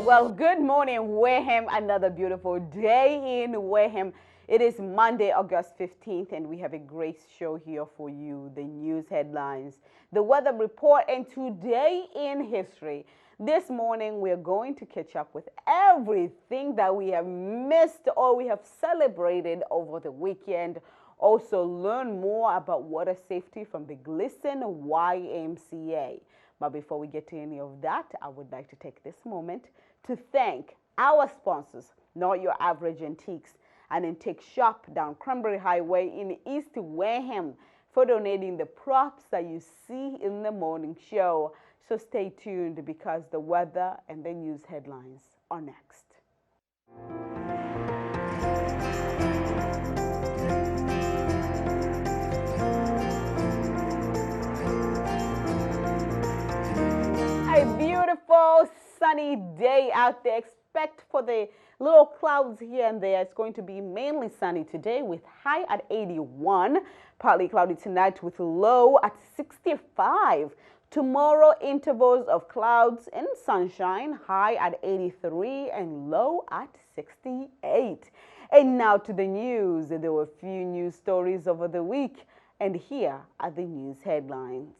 Well, good morning, Wareham. Another beautiful day in Wareham. It is Monday, August 15th, and we have a great show here for you. The news headlines, the weather report, and today in history. This morning, we're going to catch up with everything that we have missed or we have celebrated over the weekend. Also, learn more about water safety from the Glisten YMCA. But before we get to any of that, I would like to take this moment to thank our sponsors, Not Your Average Antiques, an antique shop down Cranberry Highway in East Wareham, for donating the props that you see in the morning show. So stay tuned because the weather and the news headlines are next. A beautiful sunny day out there. Expect for the little clouds here and there. It's going to be mainly sunny today with high at 81. Partly cloudy tonight with low at 65. Tomorrow, intervals of clouds and sunshine, high at 83 and low at 68. And now to the news. There were a few news stories over the week, and here are the news headlines.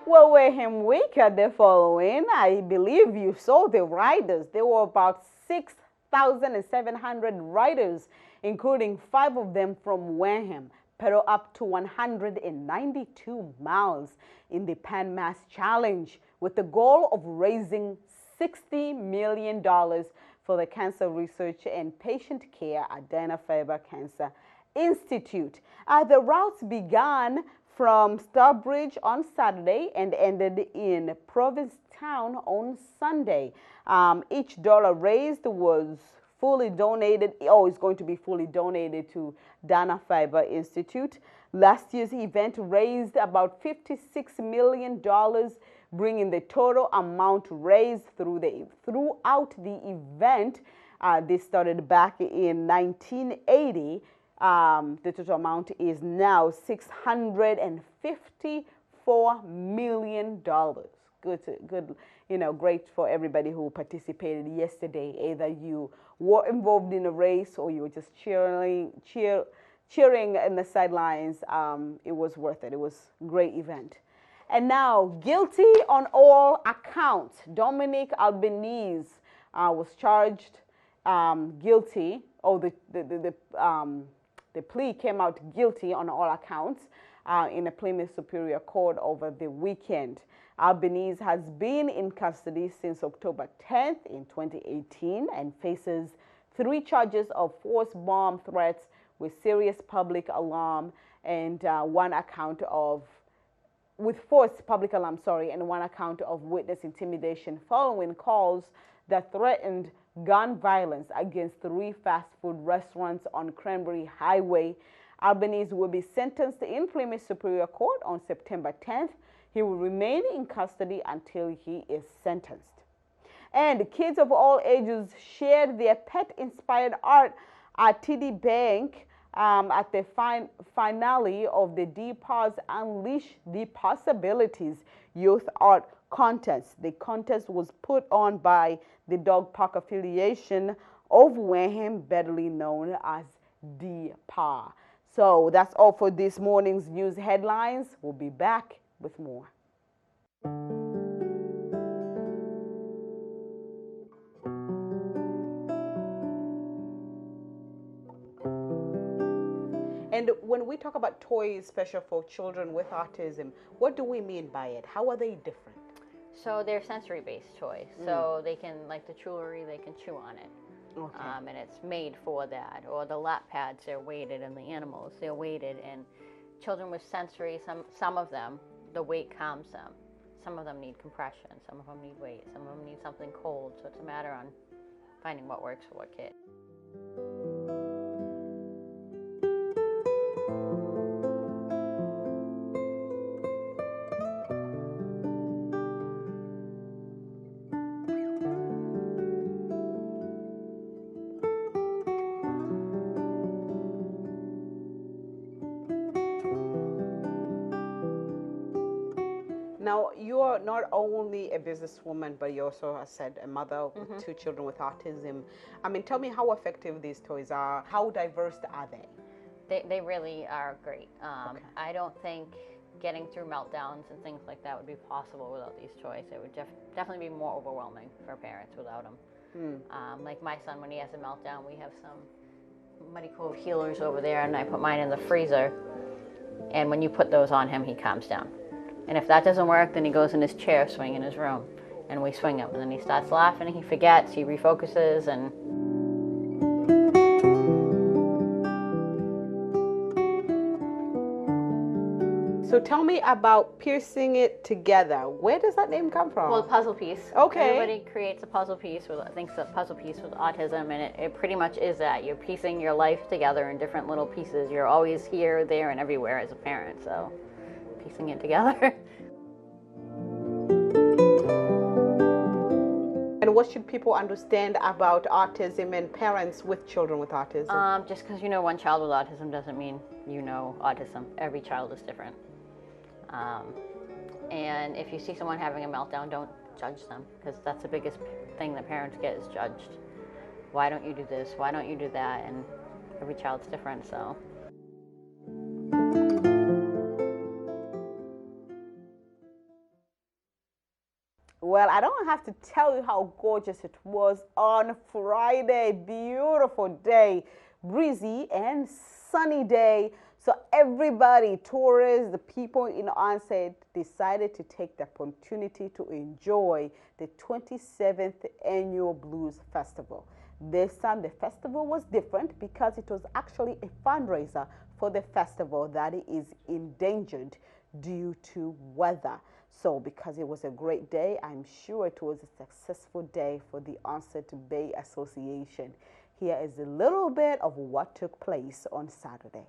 Well, Wareham Week at the following, I believe you saw the riders. There were about 6,700 riders, including 5 of them from Wareham, pedal up to 192 miles in the Pan Mass Challenge with the goal of raising $60 million for the Cancer Research and Patient Care at Dana-Farber Cancer Institute. The routes began from Starbridge on Saturday and ended in Provincetown on Sunday. Each dollar raised was fully donated, is going to be fully donated to Dana-Farber Institute. Last year's event raised about $56 million, bringing the total amount raised throughout the event. This started back in 1980. The total amount is now $654 million. Good, great for everybody who participated yesterday. Either you were involved in a race or you were just cheering in the sidelines. It was worth it. It was a great event. And now, guilty on all accounts. Dominic Albanese was charged guilty. The plea came out guilty on all accounts in a Plymouth Superior Court over the weekend. Albanese has been in custody since October 10th in 2018 and faces 3 charges of forced bomb threats with serious public alarm and one account of witness intimidation following calls that threatened gun violence against 3 fast food restaurants on Cranberry Highway. Albanese will be sentenced in Plymouth Superior Court on September 10th. He will remain in custody until he is sentenced. And kids of all ages shared their pet-inspired art at TD Bank at the finale of the DPA's Unleash the Possibilities Youth Art Contest. The contest was put on by the dog park affiliation of Wareham, better known as DPA. So that's all for this morning's news headlines. We'll be back with more. And when we talk about toys special for children with autism, what do we mean by it? How are they different? So they're sensory-based toys. So they can, like the jewelry, they can chew on it. Okay. And it's made for that. Or the lap pads, they're weighted, and the animals, they're weighted. And children with sensory, some of them, the weight calms them. Some of them need compression. Some of them need weight. Some of them need something cold. So it's a matter on finding what works for what kid. Now, you're not only a businesswoman, but you also, as I said, a mother with 2 children with autism. I mean, tell me how effective these toys are. How diverse are they? They really are great. I don't think getting through meltdowns and things like that would be possible without these toys. It would definitely be more overwhelming for parents without them. Like my son, when he has a meltdown, we have some Muddy Cove healers over there, and I put mine in the freezer. And when you put those on him, he calms down. And if that doesn't work, then he goes in his chair swing in his room, and we swing him. And then he starts laughing, he forgets, he refocuses, and So tell me about piercing it together. Where does that name come from? well, a puzzle piece. Okay. Everybody creates a puzzle piece thinks a puzzle piece with autism, and it pretty much is that. You're piecing your life together in different little pieces. You're always here, there, and everywhere as a parent, so piecing it together. And what should people understand about autism and parents with children with autism? Just because you know one child with autism doesn't mean you know autism. Every child is different. And if you see someone having a meltdown, don't judge them, because that's the biggest thing that parents get, is judged. Why don't you do this? Why don't you do that? And every child's different, so. Well, I don't have to tell you how gorgeous it was on Friday. Beautiful day, breezy and sunny day. So everybody, tourists, the people in Onset, decided to take the opportunity to enjoy the 27th Annual Blues Festival. This time the festival was different because it was actually a fundraiser for the festival that is endangered due to weather. So because it was a great day, I'm sure it was a successful day for the Onset Bay Association. Here is a little bit of what took place on Saturday.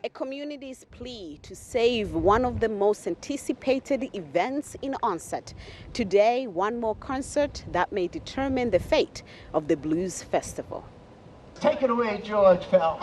A community's plea to save one of the most anticipated events in Onset. Today, one more concert that may determine the fate of the Blues Festival. Take it away, George Fell.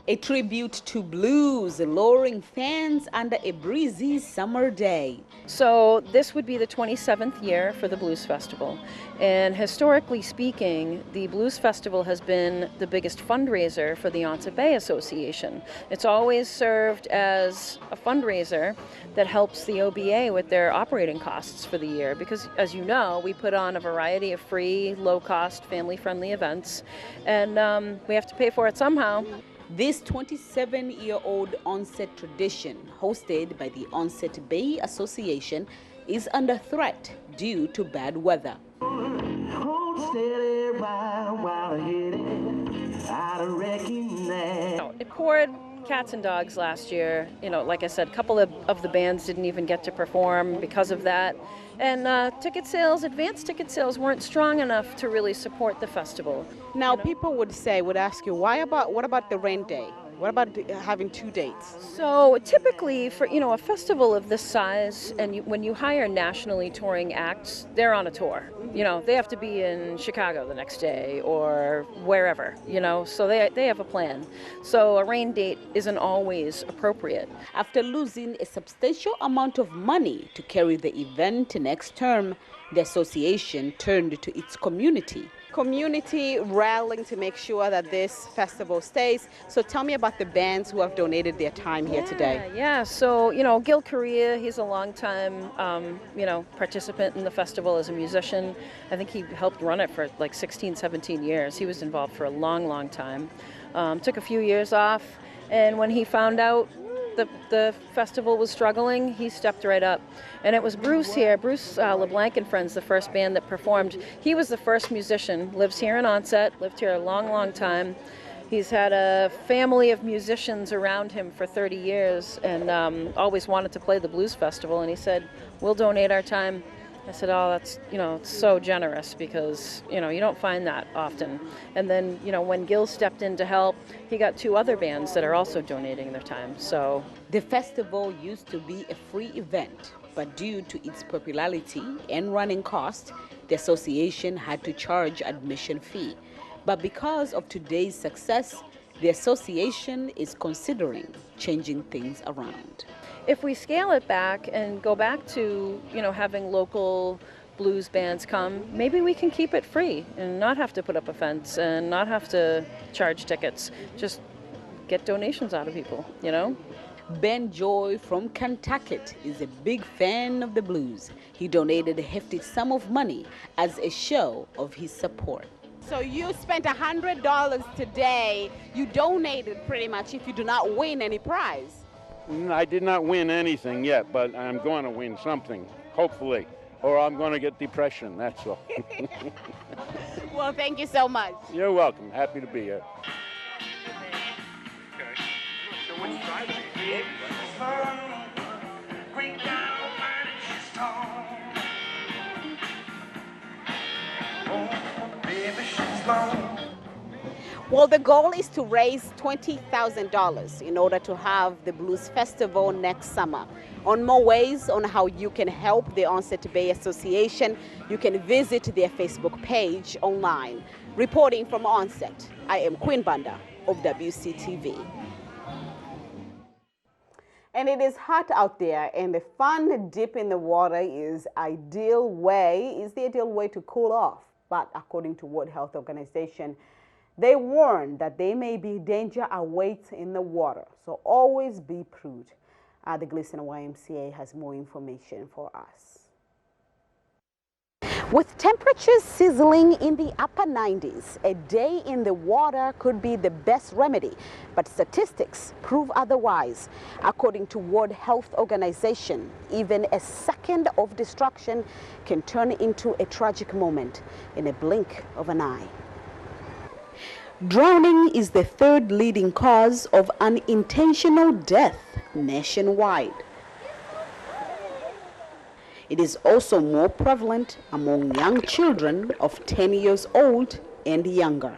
A tribute to blues, luring fans under a breezy summer day. So this would be the 27th year for the Blues Festival. And historically speaking, the Blues Festival has been the biggest fundraiser for the Onset Bay Association. It's always served as a fundraiser that helps the OBA with their operating costs for the year, because as you know, we put on a variety of free, low-cost, family-friendly events, and we have to pay for it somehow. This 27-year-old Onset tradition, hosted by the Onset Bay Association, is under threat due to bad weather. It poured cats and dogs last year. You know, like I said, a couple of the bands didn't even get to perform because of that. And advanced ticket sales weren't strong enough to really support the festival. Now, people would ask you, what about the rain day? What about having 2 dates? So typically for, a festival of this size, and when you hire nationally touring acts, they're on a tour. They have to be in Chicago the next day or wherever, so they have a plan. So a rain date isn't always appropriate. After losing a substantial amount of money to carry the event next term, the association turned to its community rallying to make sure that this festival stays. So tell me about the bands who have donated their time here today. Yeah. So, Gil Correa, he's a long-time, participant in the festival as a musician. I think he helped run it for like 16, 17 years. He was involved for a long, long time. Took a few years off, and when he found out the festival was struggling, he stepped right up. And it was Bruce here, Bruce LeBlanc and Friends, the first band that performed. He was the first musician, lives here in Onset, lived here a long, long time. He's had a family of musicians around him for 30 years and always wanted to play the Blues Festival, and he said, we'll donate our time. I said, oh, that's, it's so generous, because, you don't find that often. And then, when Gil stepped in to help, he got 2 other bands that are also donating their time. So the festival used to be a free event, but due to its popularity and running costs, the association had to charge admission fee. But because of today's success, the association is considering changing things around. If we scale it back and go back to, having local blues bands come, maybe we can keep it free and not have to put up a fence and not have to charge tickets. Just get donations out of people, Ben Joy from Kentucky is a big fan of the blues. He donated a hefty sum of money as a show of his support. So you spent $100 today. You donated pretty much if you do not win any prize. I did not win anything yet, but I'm going to win something, hopefully, or I'm going to get depression, that's all. Well, thank you so much. You're welcome. Happy to be here. Well, the goal is to raise $20,000 in order to have the Blues Festival next summer. On more ways on how you can help the Onset Bay Association, you can visit their Facebook page online. Reporting from Onset, I am Queen Banda of WCTV. And it is hot out there, and the fun dip in the water is the ideal way to cool off. But according to World Health Organization, they warn that there may be danger awaits in the water, so always be prudent. The Gleason YMCA has more information for us. With temperatures sizzling in the upper 90s, a day in the water could be the best remedy, but statistics prove otherwise. According to World Health Organization, even a second of destruction can turn into a tragic moment in a blink of an eye. Drowning is the third leading cause of unintentional death nationwide. It is also more prevalent among young children of 10 years old and younger.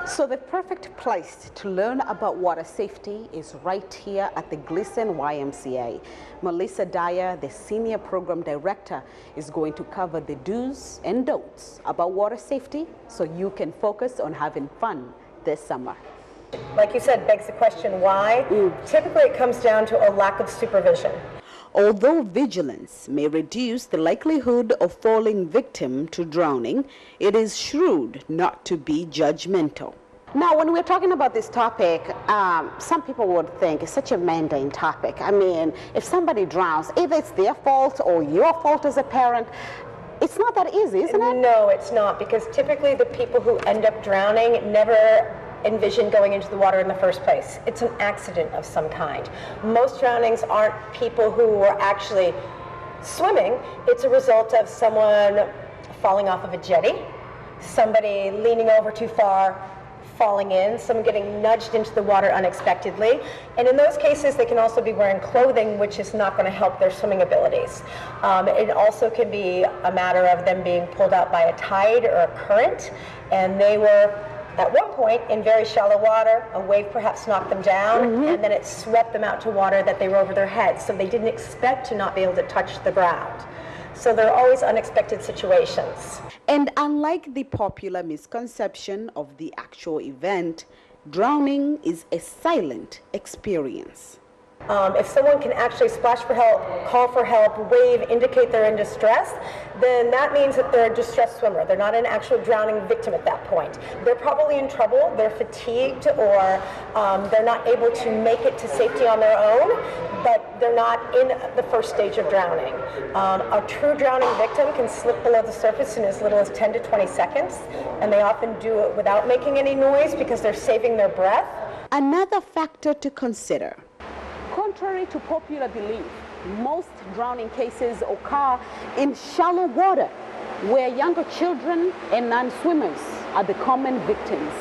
So the perfect place to learn about water safety is right here at the Gleason YMCA. Melissa Dyer, the Senior Program Director, is going to cover the do's and don'ts about water safety so you can focus on having fun this summer. Like you said, begs the question why. Typically it comes down to a lack of supervision. Although vigilance may reduce the likelihood of falling victim to drowning, it is shrewd not to be judgmental. Now, when we're talking about this topic, some people would think it's such a mundane topic. I mean, if somebody drowns, either it's their fault or your fault as a parent. It's not that easy, isn't it? No, it's not, because typically the people who end up drowning never envision going into the water in the first place. It's an accident of some kind. Most drownings aren't people who were actually swimming. It's a result of someone falling off of a jetty, somebody leaning over too far, falling in, someone getting nudged into the water unexpectedly. And in those cases, they can also be wearing clothing, which is not going to help their swimming abilities. It also can be a matter of them being pulled out by a tide or a current, and they were at one point in very shallow water, a wave perhaps knocked them down, and then it swept them out to water that they were over their heads, so they didn't expect to not be able to touch the ground. So there are always unexpected situations. And unlike the popular misconception of the actual event, drowning is a silent experience. If someone can actually splash for help, call for help, wave, indicate they're in distress, then that means that they're a distressed swimmer. They're not an actual drowning victim at that point. They're probably in trouble, they're fatigued, or they're not able to make it to safety on their own, but they're not in the first stage of drowning. A true drowning victim can slip below the surface in as little as 10 to 20 seconds, and they often do it without making any noise because they're saving their breath. Another factor to consider. Contrary to popular belief, most drowning cases occur in shallow water, where younger children and non-swimmers are the common victims.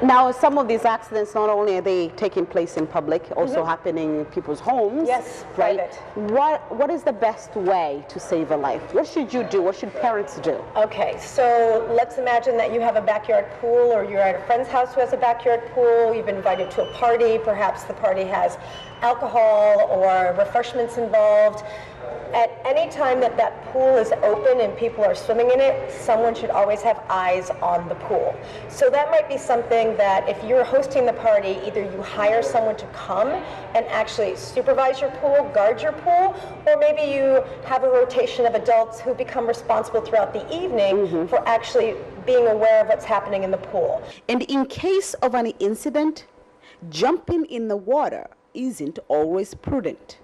Now, some of these accidents, not only are they taking place in public, also happening in people's homes. Yes, right? private. What is the best way to save a life? What should you do? What should parents do? Okay, so let's imagine that you have a backyard pool, or you're at a friend's house who has a backyard pool. You've been invited to a party. Perhaps the party has alcohol or refreshments involved. At any time that that pool is open and people are swimming in it, someone should always have eyes on the pool. So that might be something that if you're hosting the party, either you hire someone to come and actually supervise your pool, guard your pool, or maybe you have a rotation of adults who become responsible throughout the evening for actually being aware of what's happening in the pool. And in case of an incident, jumping in the water isn't always prudent.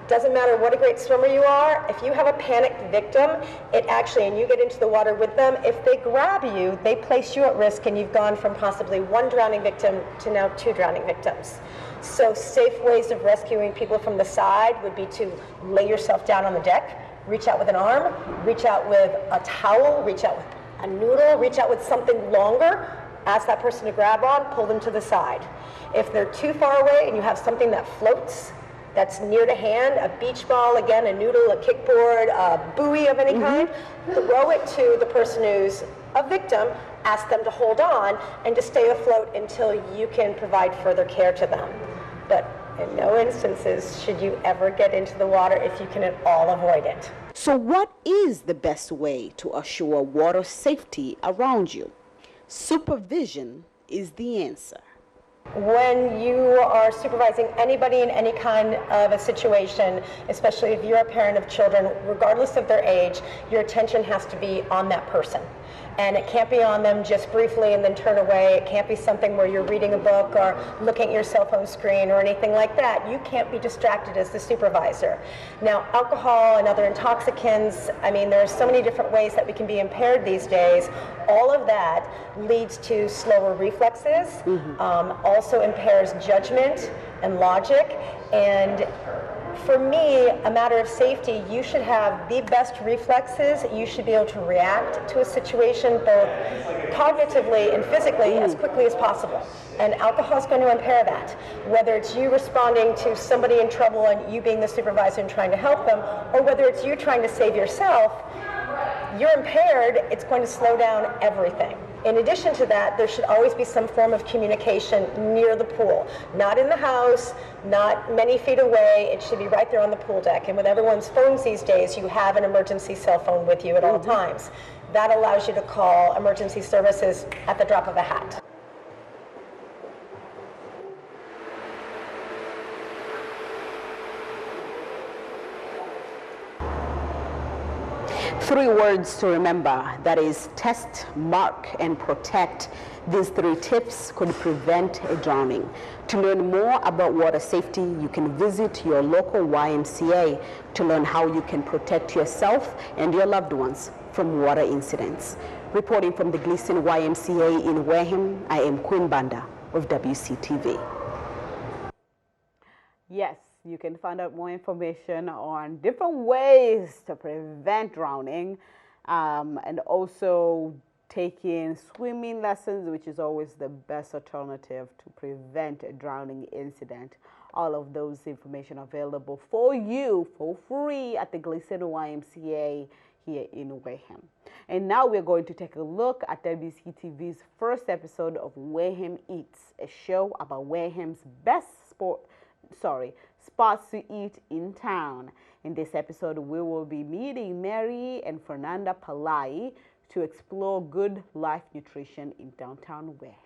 Doesn't matter what a great swimmer you are, if you have a panicked victim, and you get into the water with them, if they grab you, they place you at risk, and you've gone from possibly one drowning victim to now 2 drowning victims. So safe ways of rescuing people from the side would be to lay yourself down on the deck, reach out with an arm, reach out with a towel, reach out with a noodle, reach out with something longer, ask that person to grab on, pull them to the side. If they're too far away and you have something that floats, that's near to hand, a beach ball, again, a noodle, a kickboard, a buoy of any kind, throw it to the person who's a victim, ask them to hold on and to stay afloat until you can provide further care to them. But in no instances should you ever get into the water if you can at all avoid it. So what is the best way to assure water safety around you? Supervision is the answer. When you are supervising anybody in any kind of a situation, especially if you're a parent of children, regardless of their age, your attention has to be on that person. And it can't be on them just briefly and then turn away. It can't be something where you're reading a book or looking at your cell phone screen or anything like that. You can't be distracted as the supervisor. Now, alcohol and other intoxicants, I mean, there's so many different ways that we can be impaired these days. All of that leads to slower reflexes, also impairs judgment and logic. And for me, a matter of safety, you should have the best reflexes. You should be able to react to a situation both cognitively and physically as quickly as possible. And alcohol is going to impair that. Whether it's you responding to somebody in trouble and you being the supervisor and trying to help them, or whether it's you trying to save yourself, you're impaired, it's going to slow down everything. In addition to that, there should always be some form of communication near the pool. Not in the house, not many feet away, it should be right there on the pool deck. And with everyone's phones these days, you have an emergency cell phone with you at all times. That allows you to call emergency services at the drop of a hat. Three words to remember, that is test, mark, and protect. These 3 tips could prevent a drowning. To learn more about water safety, you can visit your local YMCA to learn how you can protect yourself and your loved ones from water incidents. Reporting from the Gleason YMCA in Wareham, I am Queen Banda of WCTV. Yes, you can find out more information on different ways to prevent drowning, and also taking swimming lessons, which is always the best alternative to prevent a drowning incident. All of those information available for you for free at the Gleason YMCA here in Wareham. And now we're going to take a look at WCTV's first episode of Wareham Eats, a show about Wareham's best spots to eat in town. In this episode, we will be meeting Mary and Fernanda Palai to explore good life nutrition in downtown Wareham.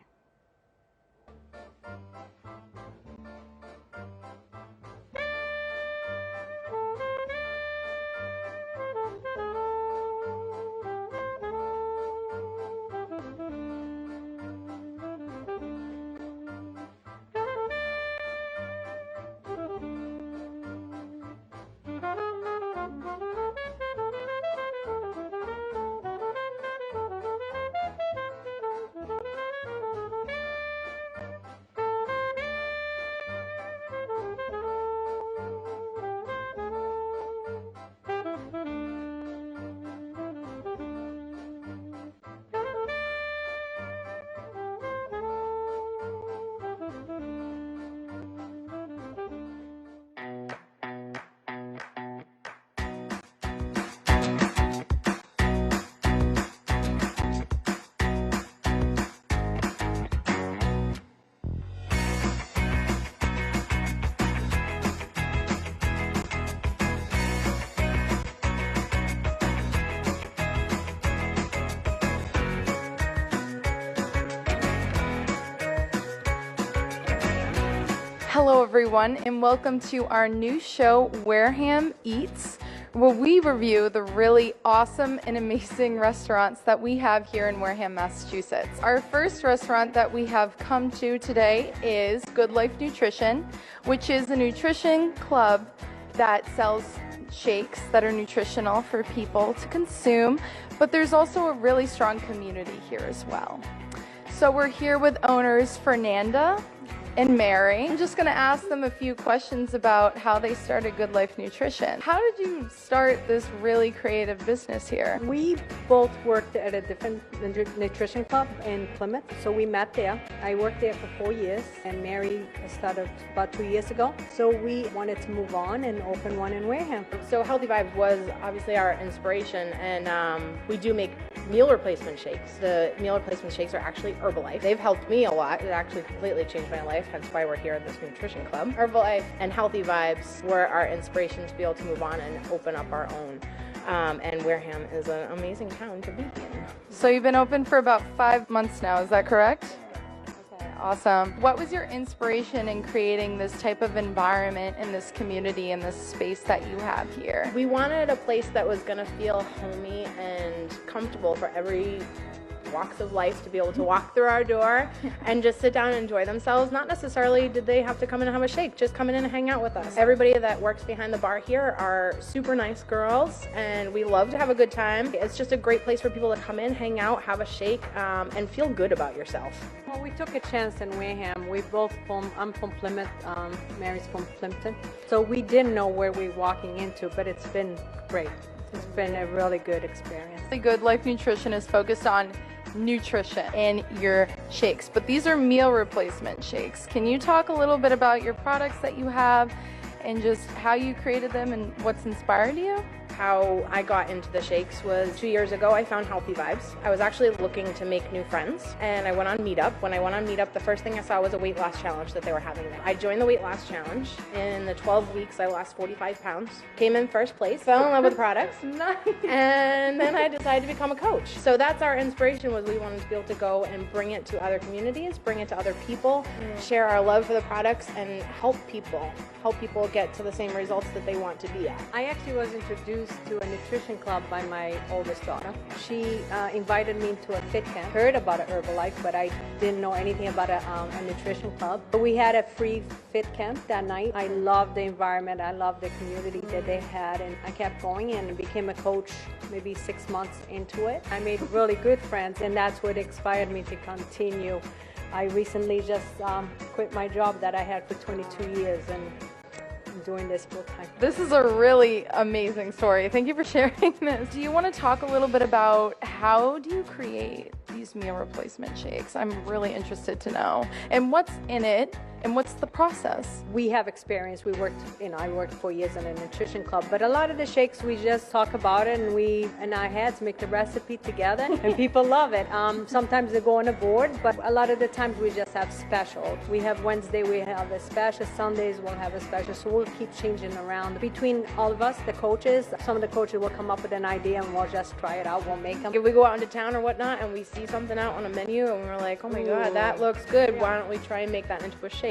Hello everyone, and welcome to our new show, Wareham Eats, where we review the really awesome and amazing restaurants that we have here in Wareham, Massachusetts. Our first restaurant that we have come to today is Good Life Nutrition, which is a nutrition club that sells shakes that are nutritional for people to consume, but there's also a really strong community here as well. So we're here with owners Fernanda and Mary. I'm just going to ask them a few questions about how they started Good Life Nutrition. How did you start this really creative business here? We both worked at a different nutrition club in Plymouth, so we met there. I worked there for 4 years, and Mary started about 2 years ago. So we wanted to move on and open one in Wareham. So Healthy Vibes was obviously our inspiration, and we do make meal replacement shakes. The meal replacement shakes are actually Herbalife. They've helped me a lot. It actually completely changed my life, hence why we're here at this nutrition club. Herbalife and Healthy Vibes were our inspiration to be able to move on and open up our own. And Wareham is an amazing town to be in. So you've been open for about 5 months now, is that correct? Awesome. What was your inspiration in creating this type of environment in this community and this space that you have here? We wanted a place that was going to feel homey and comfortable for every walks of life to be able to walk through our door and just sit down and enjoy themselves. Not necessarily did they have to come in and have a shake, just come in and hang out with us. Everybody that works behind the bar here are super nice girls, and we love to have a good time. It's just a great place for people to come in, hang out, have a shake, and feel good about yourself. Well, we took a chance in Wareham. I'm from Plymouth, Mary's from Plimpton. So we didn't know where we were walking into, but it's been great. It's been a really good experience. The Good Life Nutrition is focused on nutrition in your shakes, but these are meal replacement shakes. Can you talk a little bit about your products that you have and just how you created them and what's inspired you? How I got into the shakes was 2 years ago. I found Healthy Vibes. I was actually looking to make new friends, and I went on Meetup. When I went on Meetup, the first thing I saw was a weight loss challenge that they were having there. I joined the weight loss challenge. In the 12 weeks, I lost 45 pounds. Came in first place, fell in love with the products. Nice. And then I decided to become a coach. So that's our inspiration, was we wanted to be able to go and bring it to other communities, bring it to other people, share our love for the products, and help people get to the same results that they want to be at. I actually was introduced to a nutrition club by my oldest daughter. She invited me into a fit camp. Heard about Herbalife, but I didn't know anything about a nutrition club. But we had a free fit camp that night. I loved the environment. I loved the community that they had, and I kept going and became a coach maybe 6 months into it. I made really good friends, and that's what inspired me to continue. I recently just quit my job that I had for 22 years, and I'm doing this full time. This is a really amazing story. Thank you for sharing this. Do you want to talk a little bit about how do you create these meal replacement shakes? I'm really interested to know. And what's in it? And what's the process? We have experience. I worked 4 years in a nutrition club, but a lot of the shakes we just talk about it, and we and our heads make the recipe together, and people love it. Sometimes they go on a board, but a lot of the times we just have special. We have Wednesday, we have a special. Sundays we'll have a special. So we'll keep changing around between all of us, the coaches. Some of the coaches will come up with an idea, and we'll just try it out. We'll make them. If we go out into town or whatnot, and we see something out on a menu, and we're like, oh my God, that looks good. Why don't we try and make that into a shake?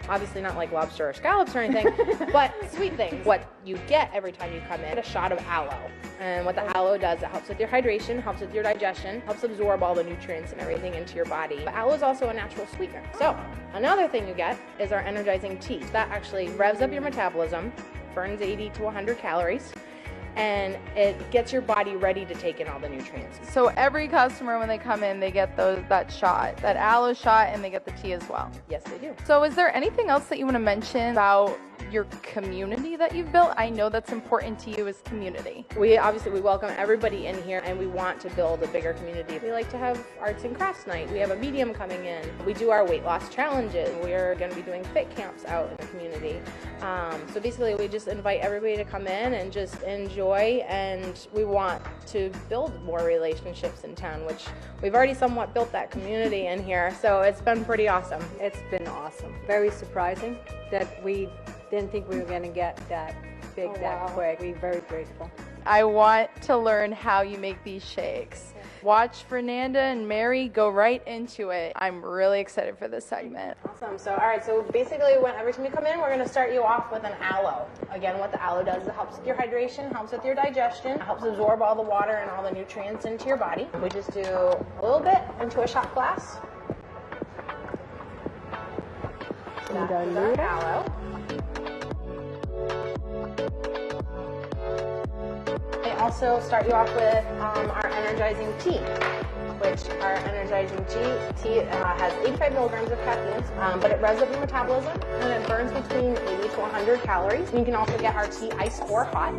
Obviously not like lobster or scallops or anything, but sweet things. What you get every time you come in, a shot of aloe. And what the aloe does, it helps with your hydration, helps with your digestion, helps absorb all the nutrients and everything into your body. But aloe is also a natural sweetener. So another thing you get is our energizing tea. That actually revs up your metabolism, burns 80 to 100 calories, and it gets your body ready to take in all the nutrients. So every customer, when they come in, they get that shot, that aloe shot, and they get the tea as well. Yes, they do. So is there anything else that you want to mention about your community that you've built? I know that's important to you as community. We welcome everybody in here, and we want to build a bigger community. We like to have arts and crafts night. We have a medium coming in. We do our weight loss challenges. We're going to be doing fit camps out in the community. So basically we just invite everybody to come in and just enjoy, and we want to build more relationships in town, which we've already somewhat built that community in here. So it's been pretty awesome. It's been awesome. Very surprising that we didn't think we were going to get that big that quick. We're very grateful. I want to learn how you make these shakes. watch Fernanda and Mary go right into it. I'm really excited for this segment. Awesome. So, all right. So basically, every time you come in, we're going to start you off with an aloe. Again, what the aloe does is it helps with your hydration, helps with your digestion, helps absorb all the water and all the nutrients into your body. We just do a little bit into a shot glass. That is our aloe. They also start you off with our energizing tea, which our energizing tea has 85 milligrams of caffeine, but it revs up your metabolism and it burns between 80 to 100 calories. You can also get our tea iced or hot.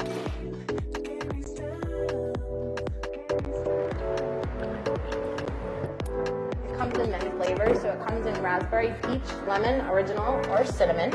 It comes in many flavors, so it comes in raspberry, peach, lemon, original, or cinnamon.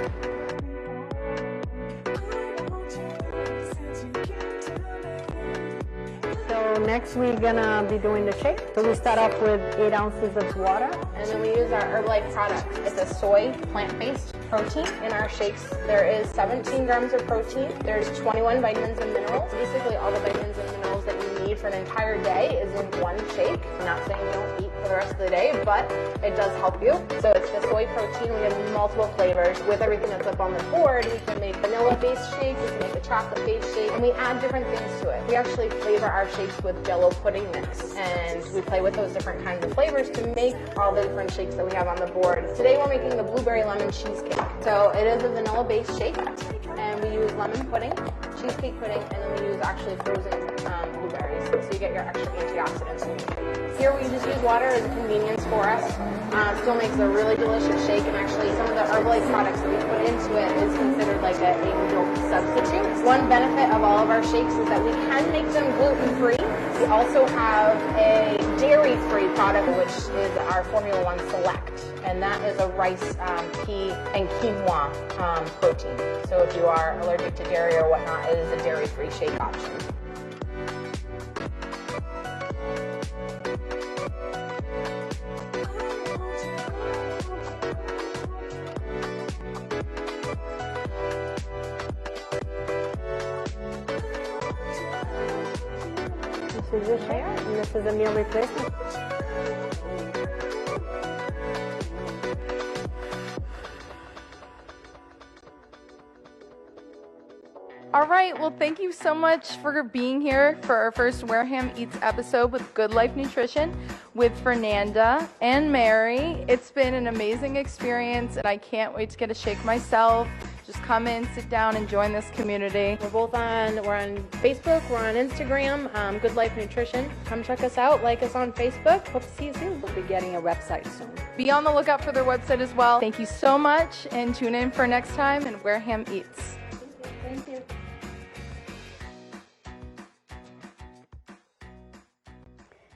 So next we're gonna be doing the shake. So we start off with 8 ounces of water. And then we use our Herbalife product. It's a soy plant-based protein. In our shakes, there is 17 grams of protein. There's 21 vitamins and minerals. Basically all the vitamins and minerals that you need for an entire day is in one shake. I'm not saying you don't eat for the rest of the day, but it does help you. So it's the soy protein. We have multiple flavors. With everything that's up on the board, we can make vanilla-based shake, we can make a chocolate-based shake, and we add different things to it. We actually flavor our shakes with Jell-O pudding mix, and we play with those different kinds of flavors to make all the different shakes that we have on the board. Today we're making the blueberry lemon cheesecake. So it is a vanilla-based shake, and we use lemon pudding, cheesecake pudding, and then we use actually frozen blueberries, so you get your extra antioxidants. Here we just use water as a convenience for us. Still makes a really delicious shake, and actually some of the Herbalife products that we put into it is considered like a milk substitute. One benefit of all of our shakes is that we can make them gluten-free. We also have a dairy-free product, which is our Formula One Select, and that is a rice, pea, and quinoa protein. So if you are allergic to dairy or whatnot, it is a dairy-free shake option. This is your share, and this is a meal replacement. All right, well, thank you so much for being here for our first Wareham Eats episode with Good Life Nutrition with Fernanda and Mary. It's been an amazing experience, and I can't wait to get a shake myself. Just come in, sit down, and join this community. We're on Facebook, we're on Instagram, Good Life Nutrition. Come check us out, like us on Facebook. Hope to see you soon. We'll be getting a website soon. Be on the lookout for their website as well. Thank you so much, and tune in for next time in Wareham Eats. Thank you.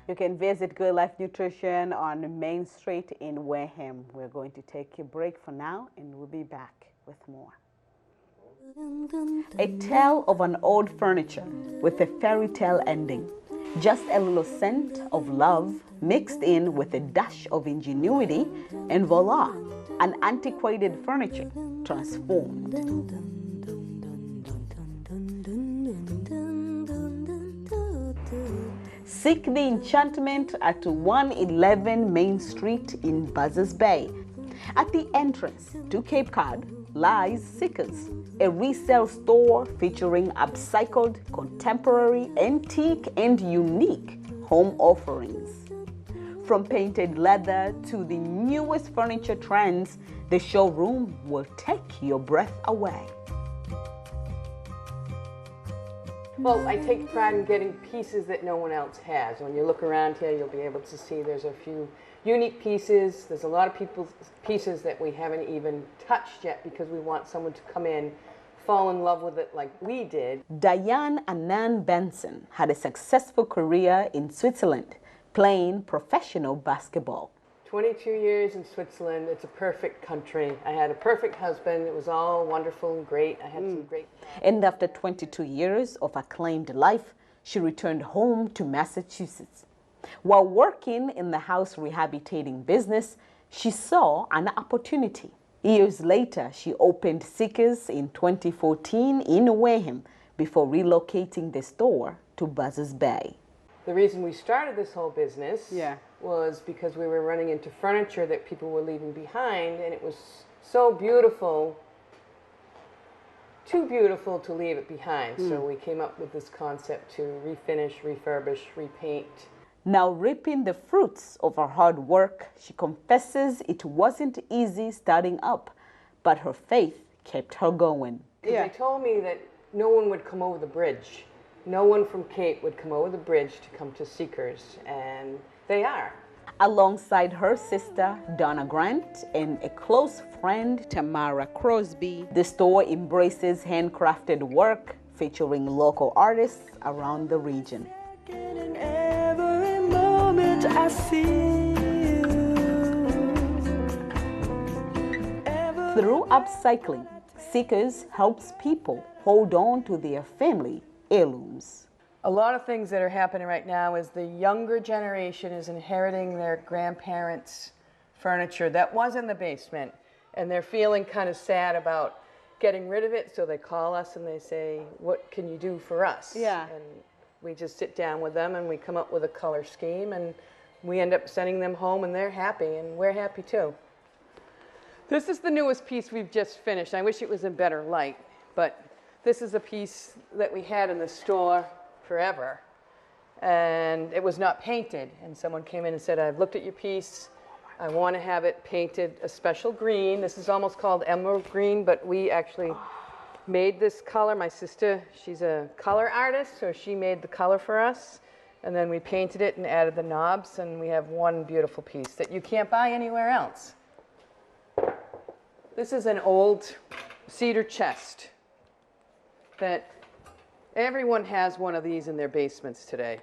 You can visit Good Life Nutrition on Main Street in Wareham. We're going to take a break for now, and we'll be back with more. A tale of an old furniture with a fairy tale ending. Just a little scent of love mixed in with a dash of ingenuity, and voila, an antiquated furniture transformed. Seek the enchantment at 111 Main Street in Buzzards Bay. At the entrance to Cape Cod lies Seekers, a resale store featuring upcycled, contemporary, antique, and unique home offerings. From painted leather to the newest furniture trends, the showroom will take your breath away. Well, I take pride in getting pieces that no one else has. When you look around here, you'll be able to see there's a few unique pieces. There's a lot of people's pieces that we haven't even touched yet because we want someone to come in, fall in love with it like we did. Diane Anand Benson had a successful career in Switzerland, playing professional basketball. 22 years in Switzerland. It's a perfect country. I had a perfect husband. It was all wonderful and great. I had some great... And after 22 years of acclaimed life, she returned home to Massachusetts. While working in the house rehabilitating business, she saw an opportunity. Years later, she opened Seekers in 2014 in Wareham before relocating the store to Buzzards Bay. the reason we started this whole business Yeah. was because we were running into furniture that people were leaving behind, and it was so beautiful, too beautiful to leave it behind. So we came up with this concept to refinish, refurbish, repaint. Now reaping the fruits of her hard work, she confesses it wasn't easy starting up, but her faith kept her going. They told me that no one would come over the bridge. No one from Cape would come over the bridge to come to Seekers, and they are. Alongside her sister, Donna Grant, and a close friend, Tamara Crosby, the store embraces handcrafted work featuring local artists around the region. Every moment I see you. Through upcycling, Seekers helps people hold on to their family heirlooms. A lot of things that are happening right now is the younger generation is inheriting their grandparents' furniture that was in the basement, and they're feeling kind of sad about getting rid of it, so they call us and they say, what can you do for us? Yeah. And we just sit down with them and we come up with a color scheme, and we end up sending them home, and they're happy, and we're happy too. This is the newest piece we've just finished. I wish it was in better light, but this is a piece that we had in the store forever, and it was not painted, and someone came in and said, I've looked at your piece, I want to have it painted a special green. This is almost called emerald green, but we actually made this color. My sister, she's a color artist, so she made the color for us, and then we painted it and added the knobs, and we have one beautiful piece that you can't buy anywhere else. This is an old cedar chest that everyone has one of these in their basements today,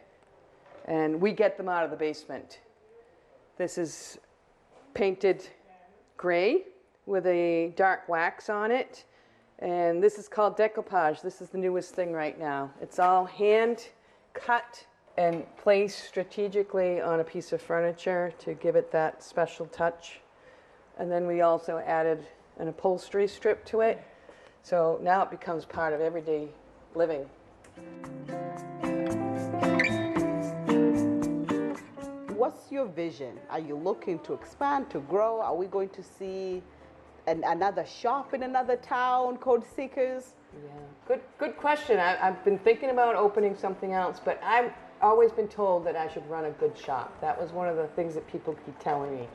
and we get them out of the basement. This is painted gray with a dark wax on it, and this is called decoupage. This is the newest thing right now. It's all hand cut and placed strategically on a piece of furniture to give it that special touch. And then we also added an upholstery strip to it, so now it becomes part of everyday living. What's your vision? Are you looking to expand, to grow? Are we going to see another shop in another town called Seekers? Yeah, good question. I've been thinking about opening something else, but I've always been told that I should run a good shop. That was one of the things that people keep telling me.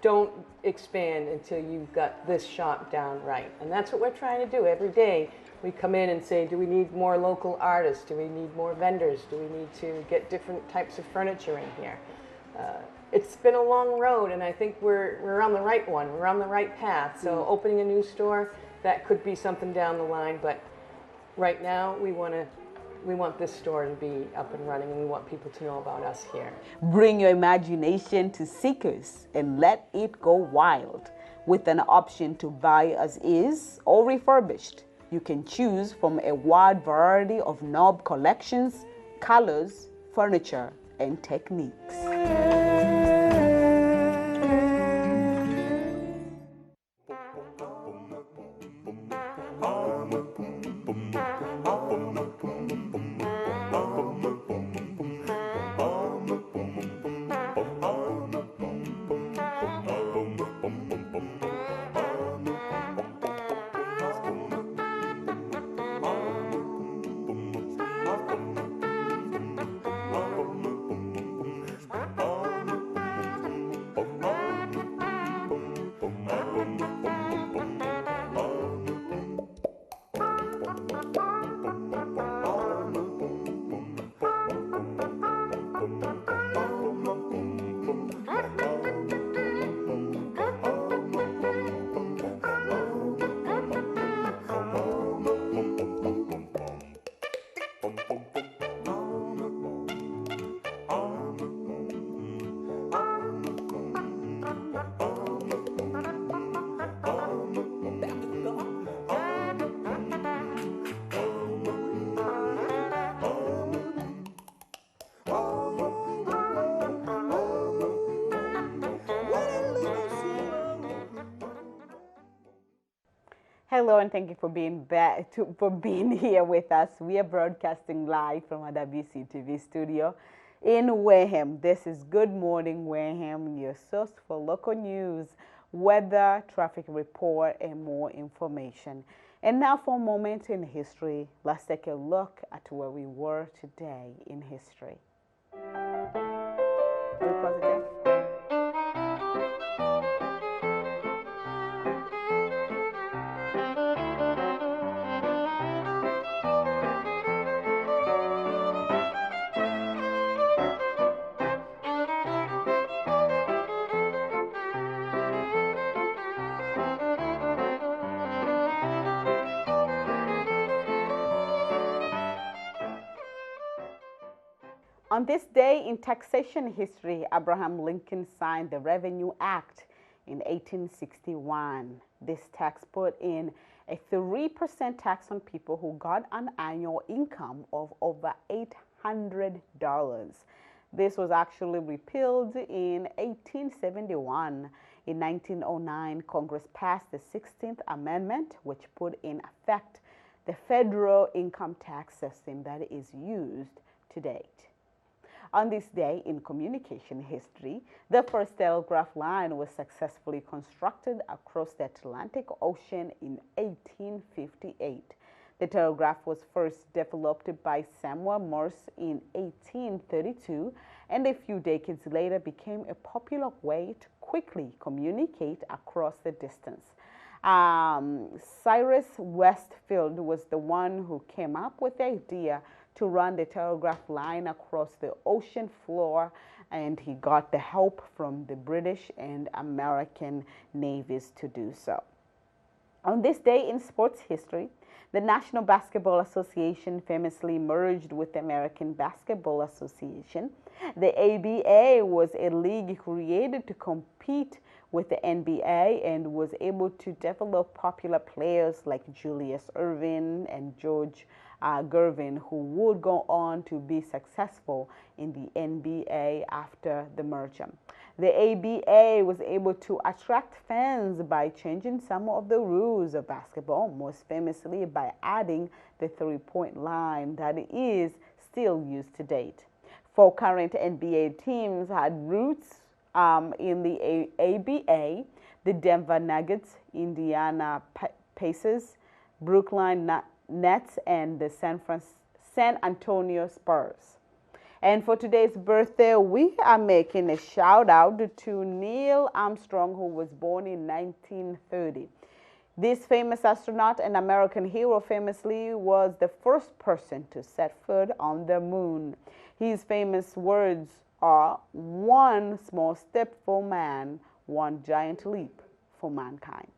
Don't expand until you've got this shop down right. And that's what we're trying to do every day. We come in and say, do we need more local artists? Do we need more vendors? Do we need to get different types of furniture in here? It's been a long road, and I think we're on the right one. We're on the right path. So opening a new store, that could be something down the line, but right now we want this store to be up and running, and we want people to know about us here. Bring your imagination to Seekers and let it go wild. With an option to buy as is or refurbished, you can choose from a wide variety of knob collections, colors, furniture, and techniques. Hello, and thank you for being here with us. We are broadcasting live from our WCTV studio. in Wareham. This is Good Morning Wareham, your source for local news, weather, traffic report, and more information. And now for a moment in history, let's take a look at where we were today in history. On this day in taxation history, Abraham Lincoln signed the Revenue Act in 1861. This tax put in a 3% tax on people who got an annual income of over $800. This was actually repealed in 1871. In 1909, Congress passed the 16th Amendment, which put in effect the federal income tax system that is used to date. On this day in communication history, the first telegraph line was successfully constructed across the Atlantic Ocean in 1858. The telegraph was first developed by Samuel Morse in 1832, and a few decades later became a popular way to quickly communicate across the distance. Cyrus Westfield was the one who came up with the idea to run the telegraph line across the ocean floor, and he got the help from the British and American navies to do so. On this day in sports history, the National Basketball Association famously merged with the American Basketball Association. The ABA was a league created to compete with the NBA and was able to develop popular players like Julius Erving and George Gervin, who would go on to be successful in the NBA after the merger. The ABA was able to attract fans by changing some of the rules of basketball, most famously by adding the three-point line that is still used to date. 4 current NBA teams had roots in the ABA: the Denver Nuggets, Indiana Pacers, Brooklyn Nets, and the San Antonio Spurs. And for today's birthday, we are making a shout out to Neil Armstrong, who was born in 1930. This famous astronaut and American hero famously was the first person to set foot on the moon. His famous words are, "One small step for man, one giant leap for mankind."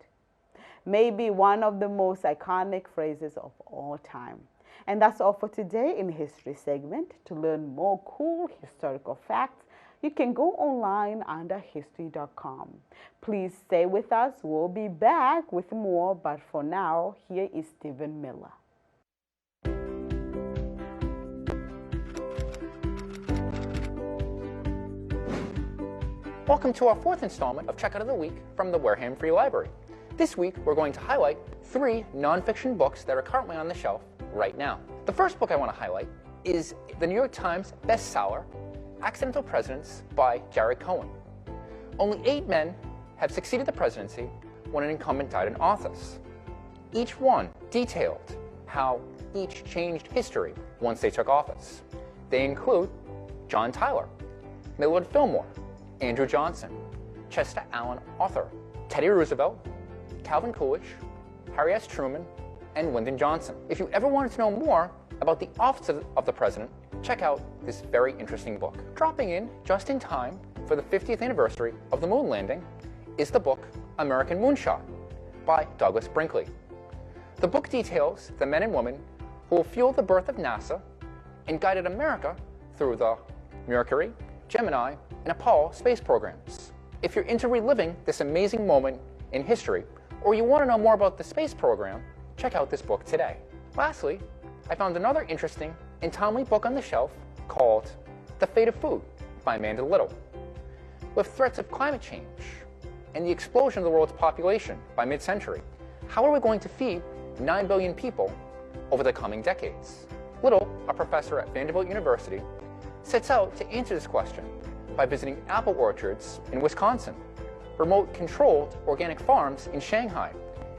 Maybe one of the most iconic phrases of all time. And that's all for today in History segment. To learn more cool historical facts, you can go online under history.com. Please stay with us. We'll be back with more, but for now, here is Stephen Miller. Welcome to our 4th installment of Checkout of the Week from the Wareham Free Library. This week, we're going to highlight 3 nonfiction books that are currently on the shelf right now. The first book I want to highlight is the New York Times bestseller, Accidental Presidents by Jared Cohen. Only 8 men have succeeded the presidency when an incumbent died in office. Each one detailed how each changed history once they took office. They include John Tyler, Millard Fillmore, Andrew Johnson, Chester Alan Arthur, Teddy Roosevelt, Calvin Coolidge, Harry S. Truman, and Lyndon Johnson. If you ever wanted to know more about the office of the president, check out this very interesting book. Dropping in just in time for the 50th anniversary of the moon landing is the book American Moonshot by Douglas Brinkley. The book details the men and women who will fuel the birth of NASA and guided America through the Mercury, Gemini, and Apollo space programs. If you're into reliving this amazing moment in history, or you want to know more about the space program, check out this book today. Lastly, I found another interesting and timely book on the shelf called The Fate of Food by Amanda Little. With threats of climate change and the explosion of the world's population by mid-century, how are we going to feed 9 billion people over the coming decades? Little, a professor at Vanderbilt University, sets out to answer this question by visiting apple orchards in Wisconsin, remote-controlled organic farms in Shanghai,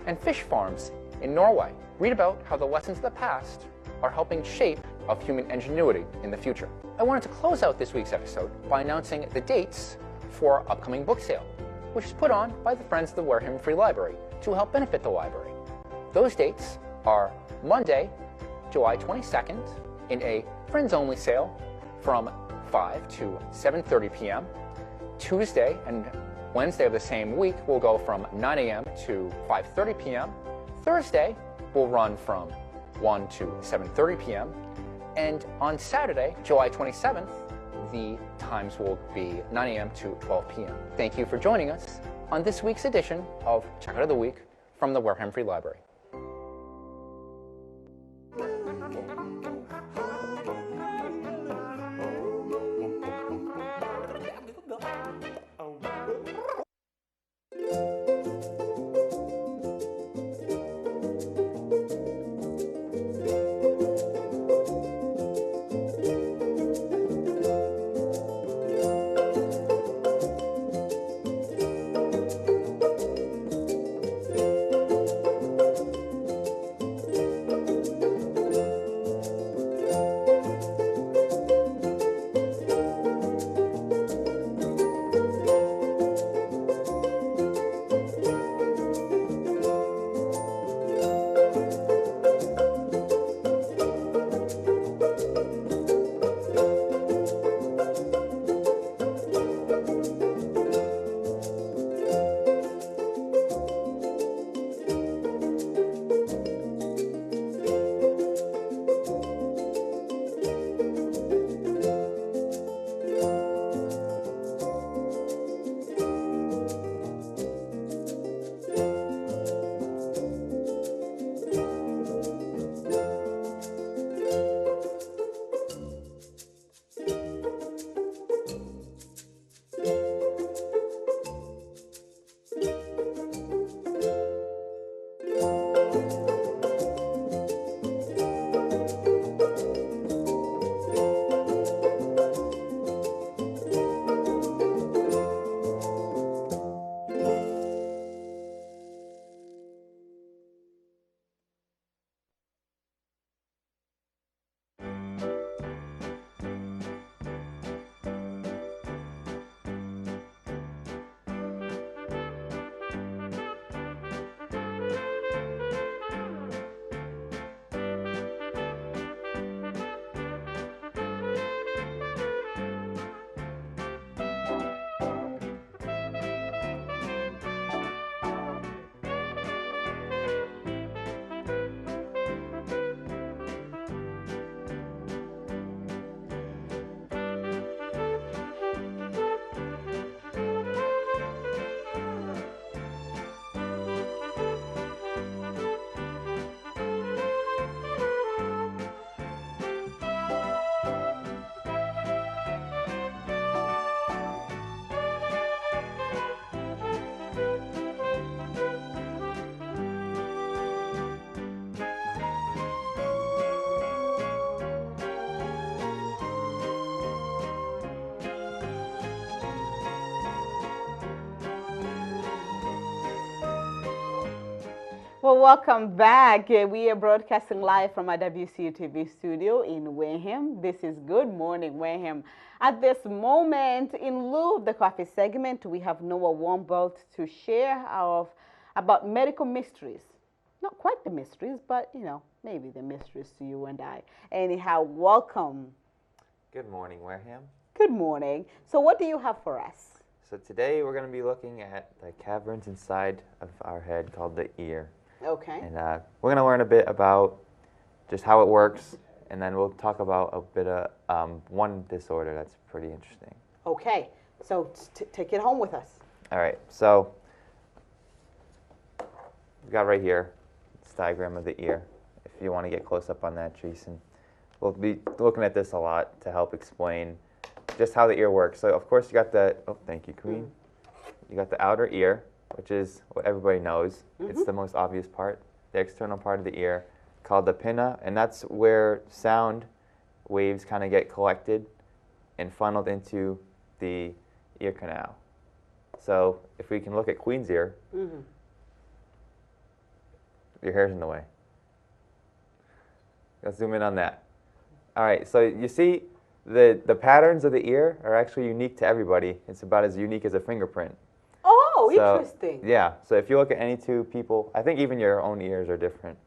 and fish farms in Norway. Read about how the lessons of the past are helping shape of human ingenuity in the future. I wanted to close out this week's episode by announcing the dates for our upcoming book sale, which is put on by the Friends of the Wareham Free Library to help benefit the library. Those dates are Monday, July 22nd, in a Friends-only sale from 5 to 7:30 p.m. Tuesday and Wednesday of the same week will go from 9 a.m. to 5:30 p.m. Thursday will run from 1 to 7:30 p.m. And on Saturday, July 27th, the times will be 9 a.m. to 12 p.m. Thank you for joining us on this week's edition of Checkout of the Week from the Wareham Free Library. Well, welcome back. We are broadcasting live from our WCUTV studio in Wareham. This is Good Morning Wareham. At this moment, in lieu of the coffee segment, we have Noah Warmbolt to share about medical mysteries. Not quite the mysteries, but, you know, maybe the mysteries to you and I. Anyhow, welcome. Good morning, Wareham. Good morning. So what do you have for us? So today we're going to be looking at the caverns inside of our head called the ear. Okay. And we're going to learn a bit about just how it works, and then we'll talk about a bit of one disorder that's pretty interesting. Okay. So take it home with us. All right. So we got right here this diagram of the ear. If you want to get close up on that, Jason. We'll be looking at this a lot to help explain just how the ear works. So of course you got the, oh, thank you, Queen. You got the outer ear, which is what everybody knows. It's the most obvious part, the external part of the ear, called the pinna, and that's where sound waves kind of get collected and funneled into the ear canal. So if we can look at Queen's ear, your hair's in the way. Let's zoom in on that. All right, so you see the patterns of the ear are actually unique to everybody. It's about as unique as a fingerprint. Oh, So, interesting. Yeah, so if you look at any two people, I think even your own ears are different.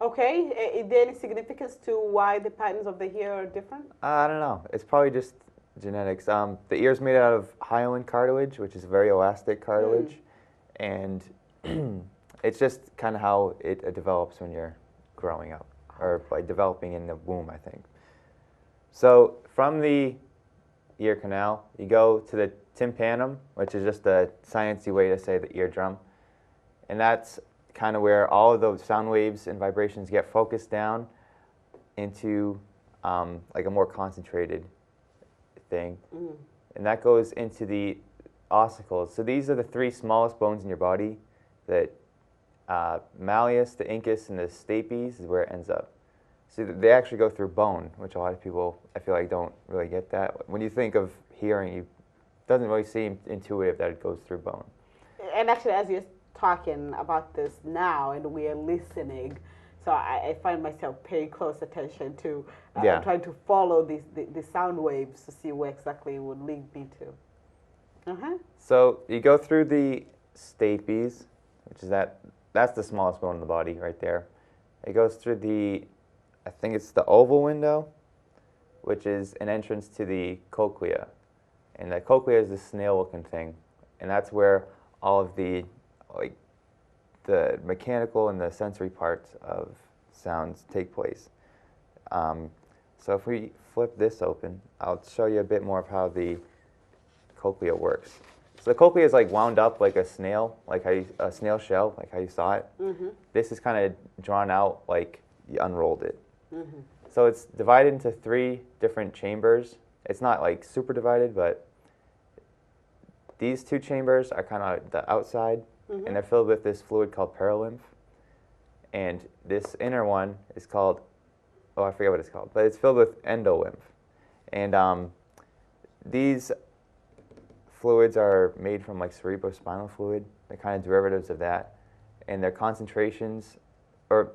Okay, is there any significance to why the patterns of the hair are different? I don't know. It's probably just genetics. The ear's made out of hyaline cartilage, which is very elastic cartilage, and it's just kind of how it develops when you're growing up, or by developing in the womb, I think. So from the ear canal, you go to the tympanum, which is just a sciencey way to say the eardrum, and that's kind of where all of those sound waves and vibrations get focused down into like a more concentrated thing. And that goes into the ossicles. So these are the three smallest bones in your body. The malleus, the incus, and the stapes is where it ends up. So they actually go through bone, which a lot of people, I feel like, don't really get that. When you think of hearing, it doesn't really seem intuitive that it goes through bone. And actually, as you're talking about this now and we are listening, so I find myself paying close attention to trying to follow the sound waves to see where exactly it would lead me to. So you go through the stapes, which is that's the smallest bone in the body right there. It goes through the, I think it's the oval window, which is an entrance to the cochlea. And the cochlea is this snail-looking thing, and that's where all of the mechanical and the sensory parts of sounds take place. So if we flip this open, I'll show you a bit more of how the cochlea works. So the cochlea is like wound up like a snail, like how a snail shell, like how you saw it. This is kind of drawn out like you unrolled it. So it's divided into 3 different chambers. It's not like super divided, but these 2 chambers are kind of the outside, and they're filled with this fluid called perilymph. And this inner one is called, oh, I forget what it's called, but it's filled with endolymph. And these fluids are made from like cerebrospinal fluid. They're kind of derivatives of that. And their concentrations, or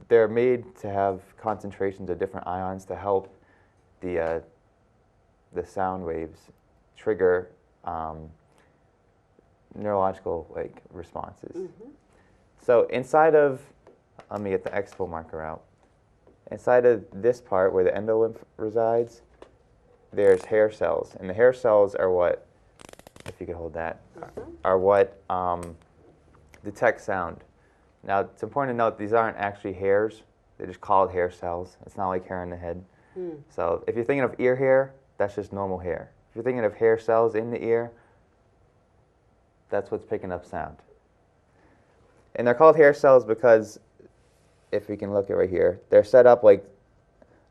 they're made to have concentrations of different ions to help the sound waves trigger neurological like responses. So inside of, let me get the expo marker out. Inside of this part where the endolymph resides, there's hair cells, and the hair cells are what, if you could hold that, are what detect sound. Now it's important to note these aren't actually hairs; they're just called hair cells. It's not like hair in the head. So if you're thinking of ear hair, that's just normal hair. If you're thinking of hair cells in the ear, that's what's picking up sound. And they're called hair cells because, if we can look at right here, they're set up like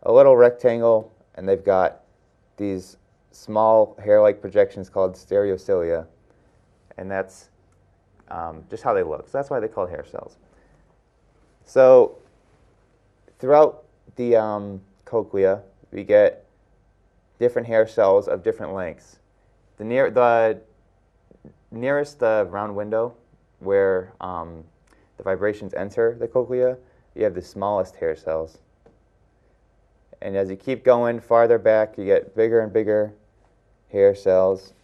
a little rectangle, and they've got these small hair-like projections called stereocilia, and that's just how they look. So that's why they're called hair cells. So throughout the cochlea, we get different hair cells of different lengths. The nearest the round window where the vibrations enter the cochlea, you have the smallest hair cells. And as you keep going farther back, you get bigger and bigger hair cells.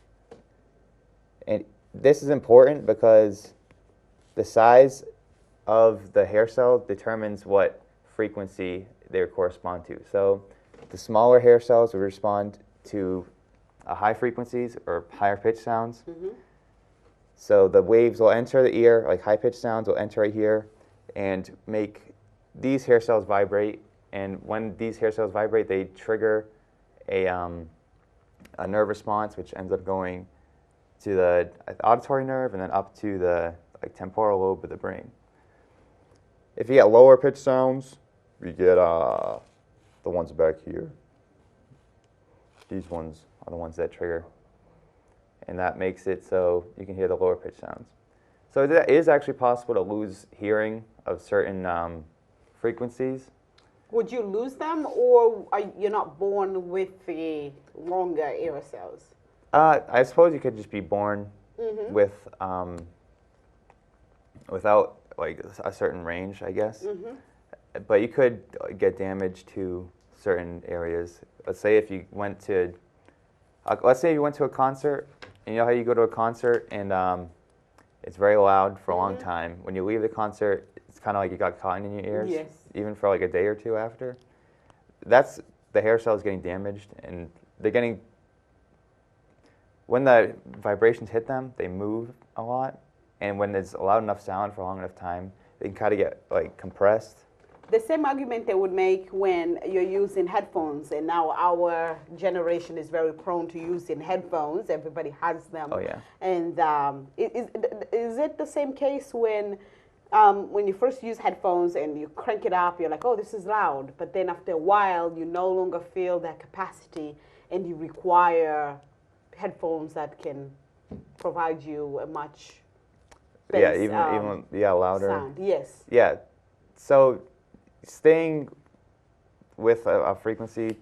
And this is important because the size of the hair cell determines what frequency they correspond to. So the smaller hair cells will respond to high frequencies or higher pitch sounds. So the waves will enter the ear, like high pitched sounds will enter right here and make these hair cells vibrate. And when these hair cells vibrate, they trigger a nerve response, which ends up going to the auditory nerve and then up to the temporal lobe of the brain. If you get lower pitch sounds, you get the ones back here. These ones are the ones that trigger. And that makes it so you can hear the lower pitch sounds. So it is actually possible to lose hearing of certain frequencies. Would you lose them, or are you not born with the longer ear cells? I suppose you could just be born with without like a certain range, I guess. But you could get damage to certain areas. Let's say if you went to, let's say you went to a concert, and you know how you go to a concert and it's very loud for a long time. When you leave the concert, it's kind of like you got cotton in your ears, Yes. even for like a day or two after. That's the hair cells getting damaged, and they're getting, when the vibrations hit them, they move a lot, and when there's a loud enough sound for a long enough time, they can kind of get like compressed. The same argument they would make when you're using headphones, and now our generation is very prone to using headphones. Everybody has them. Oh yeah. And is it the same case when you first use headphones and you crank it up, you're like, oh, this is loud. But then after a while, you no longer feel that capacity, and you require headphones that can provide you a much bass, even louder sound. Yes. Yeah. So staying with a frequency,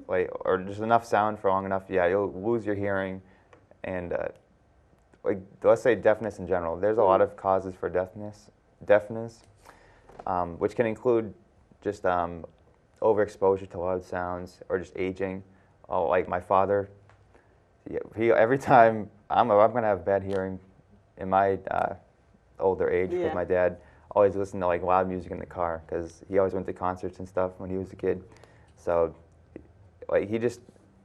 like, or just enough sound for long enough, yeah, you'll lose your hearing. And like, let's say deafness in general. There's a lot of causes for deafness, which can include just overexposure to loud sounds or just aging. Like my father, he every time I'm gonna have bad hearing in my older age, because my dad always listened to like loud music in the car, because he always went to concerts and stuff when he was a kid. So like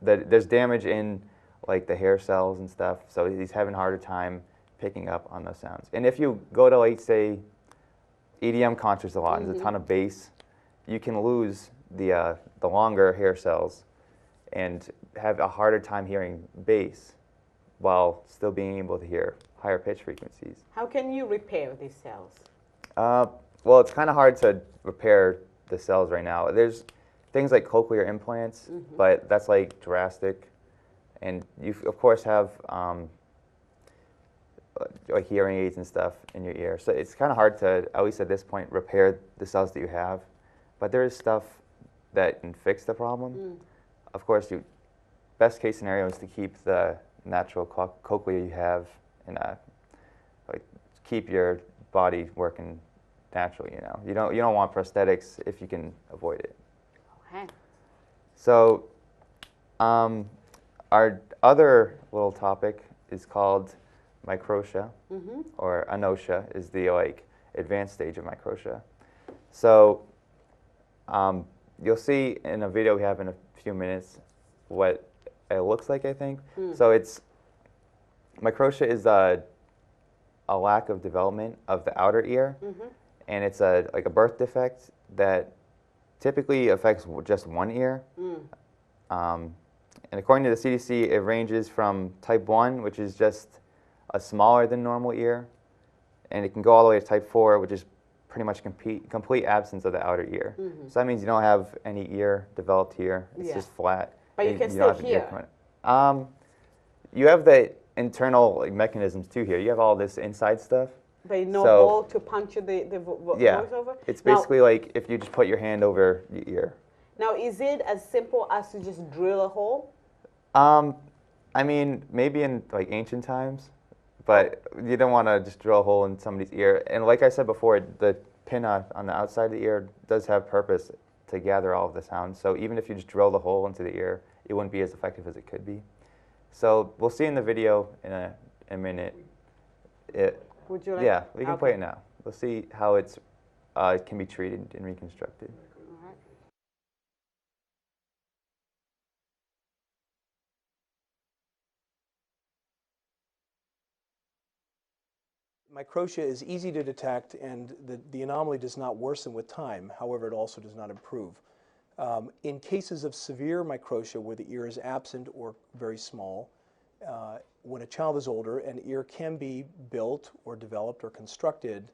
there's damage in like the hair cells and stuff, so he's having a harder time picking up on those sounds. And if you go to, like, say, EDM concerts a lot, and there's a ton of bass, you can lose the longer hair cells and have a harder time hearing bass while still being able to hear higher pitch frequencies. How can you repair these cells? Well, it's kind of hard to repair the cells right now. There's things like cochlear implants, but that's like drastic. And you, of course, have like hearing aids and stuff in your ear. So it's kind of hard to, at least at this point, repair the cells that you have. But there is stuff that can fix the problem. Of course, best case scenario is to keep the natural cochlea you have and like keep your body working naturally. You know, you don't want prosthetics if you can avoid it. Okay. So, our other little topic is called microtia, or anotia is the like advanced stage of microtia. So, you'll see in a video we have in a few minutes what it looks like, I think. So microtia is a lack of development of the outer ear, and it's like a birth defect that typically affects just one ear. And according to the CDC, it ranges from type 1, which is just a smaller than normal ear, and it can go all the way to type 4, which is pretty much complete absence of the outer ear. So that means you don't have any ear developed here. It's just flat. But you can still hear. You have the internal like, mechanisms too here. You have all this inside stuff. But no hole to puncture the voice over? It's basically like if you just put your hand over your ear. Now, is it as simple as to just drill a hole? I mean, maybe in like ancient times, but you don't want to just drill a hole in somebody's ear. And like I said before, the pinna on the outside of the ear does have purpose to gather all of the sounds. So even if you just drill the hole into the ear, it wouldn't be as effective as it could be. So we'll see in the video in a minute. Would you like? Yeah, we can play it now. We'll see how it can be treated and reconstructed. Microtia is easy to detect, and the anomaly does not worsen with time. However, it also does not improve. In cases of severe microtia where the ear is absent or very small, when a child is older, an ear can be built or developed or constructed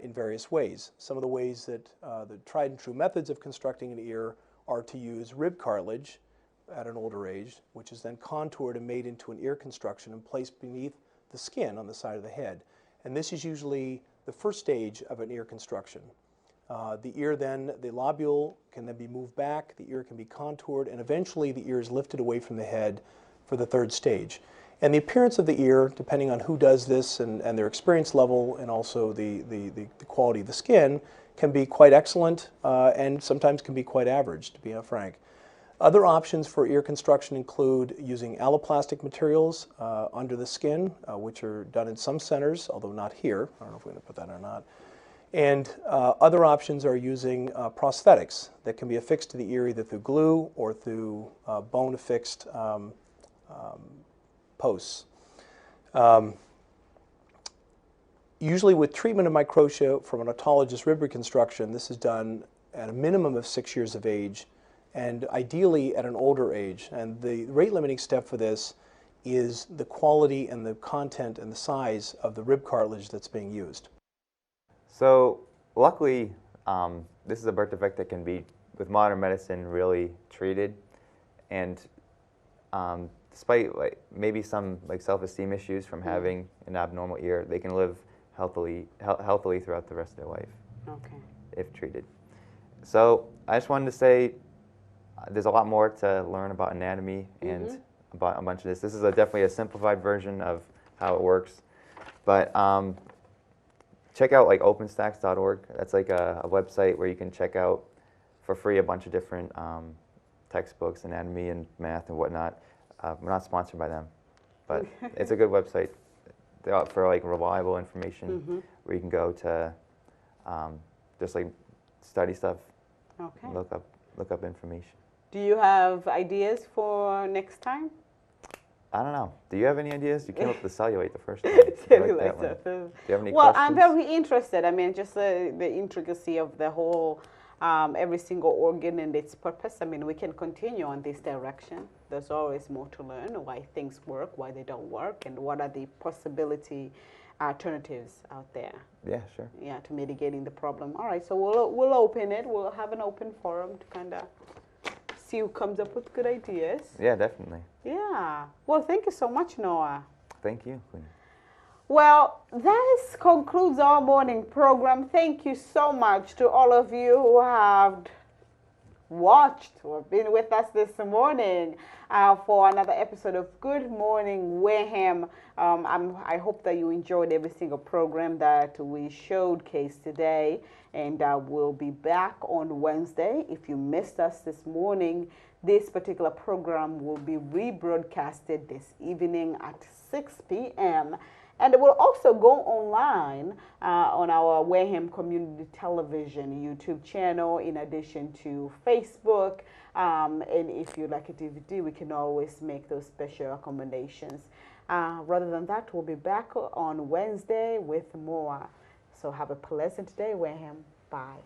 in various ways. Some of the ways that the tried and true methods of constructing an ear are to use rib cartilage at an older age, which is then contoured and made into an ear construction and placed beneath the skin on the side of the head. And this is usually the first stage of an ear construction. The ear then, the lobule can then be moved back, the ear can be contoured, and eventually the ear is lifted away from the head for the third stage. And the appearance of the ear, depending on who does this and their experience level and also the quality of the skin, can be quite excellent and sometimes can be quite average, to be frank. Other options for ear construction include using alloplastic materials under the skin, which are done in some centers, although not here. I don't know if we're going to put that or not. And other options are using prosthetics that can be affixed to the ear either through glue or through bone-affixed posts. Usually with treatment of microtia from an otologist rib reconstruction, this is done at a minimum of 6 years of age and ideally at an older age. And the rate-limiting step for this is the quality and the content and the size of the rib cartilage that's being used. So luckily, this is a birth defect that can be, with modern medicine, really treated. And despite maybe some self-esteem issues from having an abnormal ear, they can live healthily throughout the rest of their life. Okay. If treated. So I just wanted to say there's a lot more to learn about anatomy and about a bunch of this. This is definitely a simplified version of how it works. But check out openstacks.org. That's a website where you can check out for free a bunch of different textbooks, anatomy and math and whatnot. We're not sponsored by them, but it's a good website for reliable information where you can go to just study stuff, look up information. Do you have ideas for next time? I don't know. Do you have any ideas? You came up with the cellulite the first time. Do you have any Well, questions? I'm very interested. I mean, just the intricacy of the whole, every single organ and its purpose. I mean, we can continue on this direction. There's always more to learn, why things work, why they don't work, and what are the possibility alternatives out there. Yeah, sure. Yeah, to mitigating the problem. All right, so we'll open it. We'll have an open forum to kind of see who comes up with good ideas. Yeah, definitely. Yeah. Well, thank you so much, Noah. Thank you, Queen. Well, this concludes our morning program. Thank you so much to all of you who have watched or been with us this morning for another episode of Good Morning Wareham. I hope that you enjoyed every single program that we showcased today, and we'll be back on Wednesday. If you missed us this morning, this particular program will be rebroadcasted this evening at 6 p.m. And it will also go online on our Wareham Community Television YouTube channel, in addition to Facebook. And if you like a DVD, we can always make those special accommodations. Rather than that, we'll be back on Wednesday with more. So have a pleasant day, Wareham. Bye.